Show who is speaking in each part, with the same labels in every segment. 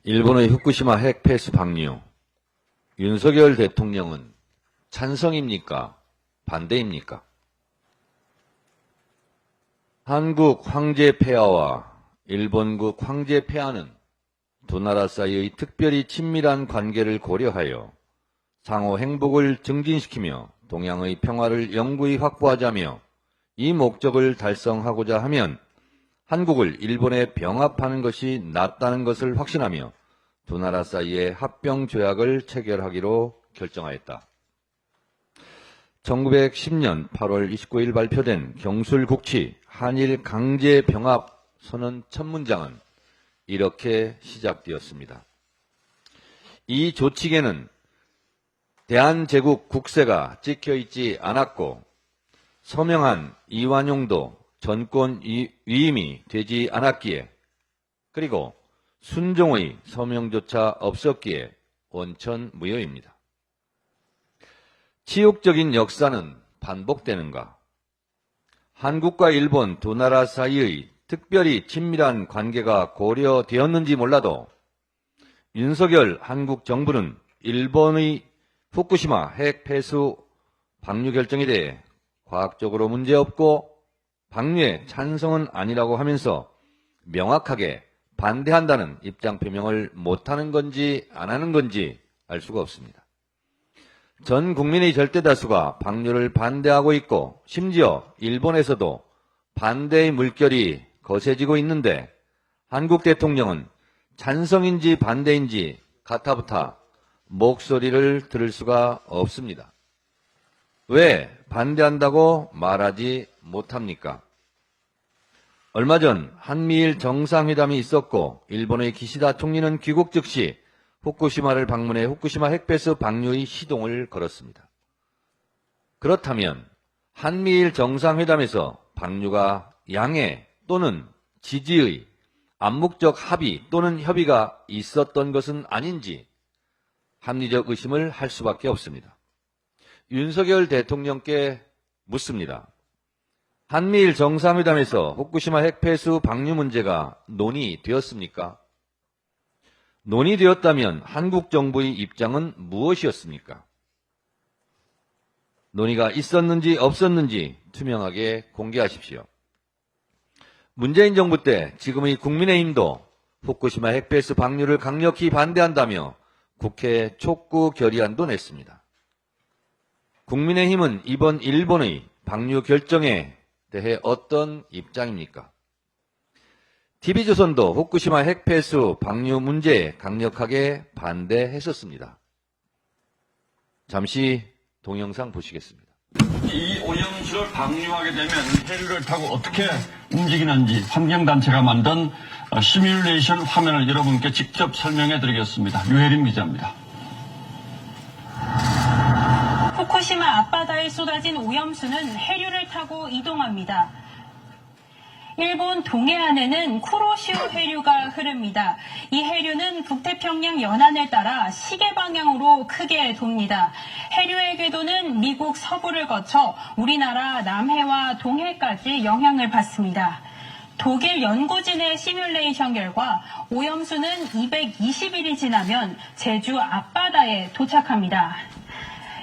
Speaker 1: 일본의 후쿠시마 핵 폐수 방류, 윤석열 대통령은 찬성입니까? 반대입니까? 한국 황제 폐하와 일본국 황제 폐하는 두 나라 사이의 특별히 친밀한 관계를 고려하여 상호 행복을 증진시키며 동양의 평화를 영구히 확보하자며 이 목적을 달성하고자 하면 한국을 일본에 병합하는 것이 낫다는 것을 확신하며 두 나라 사이의 합병조약을 체결하기로 결정하였다. 1910년 8월 29일 발표된 경술국치 한일 강제병합 선언 첫 문장은 이렇게 시작되었습니다. 이 조칙에는 대한제국 국세가 찍혀있지 않았고 서명한 이완용도 전권 위임이 되지 않았기에 그리고 순종의 서명조차 없었기에 원천무효입니다. 치욕적인 역사는 반복되는가? 한국과 일본 두 나라 사이의 특별히 친밀한 관계가 고려되었는지 몰라도 윤석열 한국 정부는 일본의 후쿠시마 핵 폐수 방류 결정에 대해 과학적으로 문제없고 방류에 찬성은 아니라고 하면서 명확하게 반대한다는 입장 표명을 못하는 건지 안 하는 건지 알 수가 없습니다. 전 국민의 절대 다수가 방류를 반대하고 있고 심지어 일본에서도 반대의 물결이 거세지고 있는데 한국 대통령은 찬성인지 반대인지 가타부타 목소리를 들을 수가 없습니다. 왜 반대한다고 말하지 못합니까? 얼마 전 한미일 정상회담이 있었고 일본의 기시다 총리는 귀국 즉시 후쿠시마를 방문해 후쿠시마 핵폐수 방류의 시동을 걸었습니다. 그렇다면 한미일 정상회담에서 방류가 양해 또는 지지의 암묵적 합의 또는 협의가 있었던 것은 아닌지 합리적 의심을 할 수밖에 없습니다. 윤석열 대통령께 묻습니다. 한미일 정상회담에서 후쿠시마 핵폐수 방류 문제가 논의되었습니까? 논의되었다면 한국 정부의 입장은 무엇이었습니까? 논의가 있었는지 없었는지 투명하게 공개하십시오. 문재인 정부 때 지금의 국민의힘도 후쿠시마 핵폐수 방류를 강력히 반대한다며 국회 촉구 결의안도 냈습니다. 국민의힘은 이번 일본의 방류 결정에 대해 어떤 입장입니까? TV조선도 후쿠시마 핵폐수 방류 문제에 강력하게 반대했었습니다. 잠시 동영상 보시겠습니다.
Speaker 2: 이 오염수를 방류하게 되면 해류를 타고 어떻게 움직이는지 환경단체가 만든 시뮬레이션 화면을 여러분께 직접 설명해 드리겠습니다. 유혜림 기자입니다.
Speaker 3: 후쿠시마 앞바다에 쏟아진 오염수는 해류를 타고 이동합니다. 일본 동해안에는 쿠로시오 해류가 흐릅니다. 이 해류는 북태평양 연안을 따라 시계 방향으로 크게 돕니다. 해류의 궤도는 미국 서부를 거쳐 우리나라 남해와 동해까지 영향을 받습니다. 독일 연구진의 시뮬레이션 결과 오염수는 220일이 지나면 제주 앞바다에 도착합니다.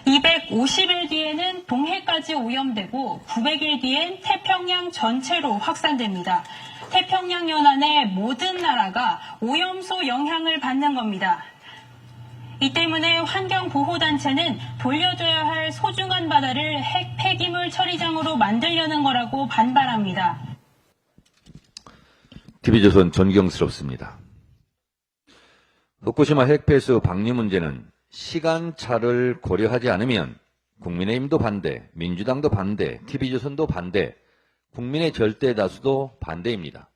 Speaker 3: 250일 뒤에는 동해까지 오염되고 900일 뒤엔 태평양 전체로 확산됩니다. 태평양 연안의 모든 나라가 오염수 영향을 받는 겁니다. 이 때문에 환경보호단체는 돌려줘야 할 소중한 바다를 핵 폐기물 처리장으로 만들려는 거라고 반발합니다.
Speaker 1: TV조선 존경스럽습니다. 후쿠시마 핵폐수 방류 문제는 시간차를 고려하지 않으면 국민의힘도 반대, 민주당도 반대, TV조선도 반대, 국민의 절대 다수도 반대입니다.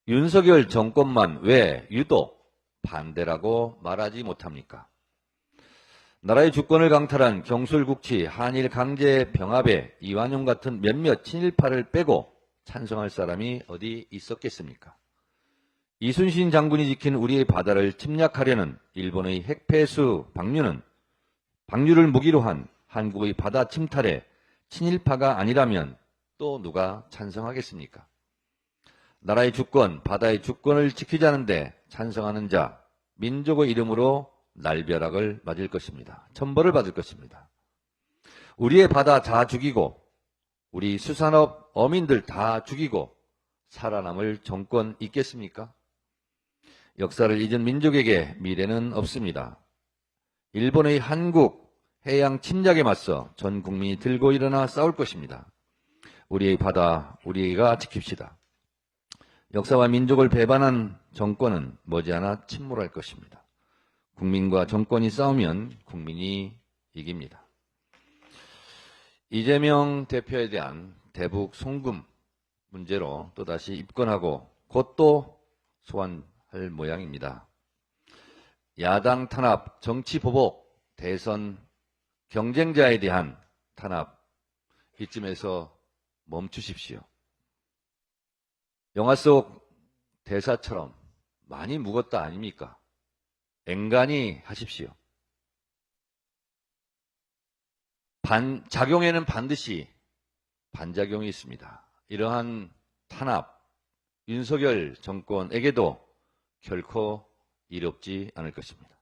Speaker 1: 윤석열 정권만 왜 유독 반대라고 말하지 못합니까? 나라의 주권을 강탈한 경술국치 한일 강제 병합에 이완용 같은 몇몇 친일파를 빼고 찬성할 사람이 어디 있었겠습니까? 이순신 장군이 지킨 우리의 바다를 침략하려는 일본의 핵폐수 방류를 무기로 한 한국의 바다 침탈에 친일파가 아니라면 또 누가 찬성하겠습니까? 나라의 주권, 바다의 주권을 지키자는데 찬성하는 자 민족의 이름으로 날벼락을 맞을 것입니다. 천벌을 받을 것입니다. 우리의 바다 다 죽이고 우리 수산업 어민들 다 죽이고 살아남을 정권 있겠습니까? 역사를 잊은 민족에게 미래는 없습니다. 일본의 한국 해양 침략에 맞서 전 국민이 들고 일어나 싸울 것입니다. 우리의 바다 우리가 지킵시다. 역사와 민족을 배반한 정권은 머지않아 침몰할 것입니다. 국민과 정권이 싸우면 국민이 이깁니다. 이재명 대표에 대한 대북 송금 문제로 또다시 입건하고 곧 또 소환할 모양입니다. 야당 탄압, 정치 보복, 대선 경쟁자에 대한 탄압, 이쯤에서 멈추십시오. 영화 속 대사처럼 많이 묵었다 아닙니까? 앵간히 하십시오. 작용에는 반드시 반작용이 있습니다. 이러한 탄압, 윤석열 정권에게도 결코 이롭지 않을 것입니다.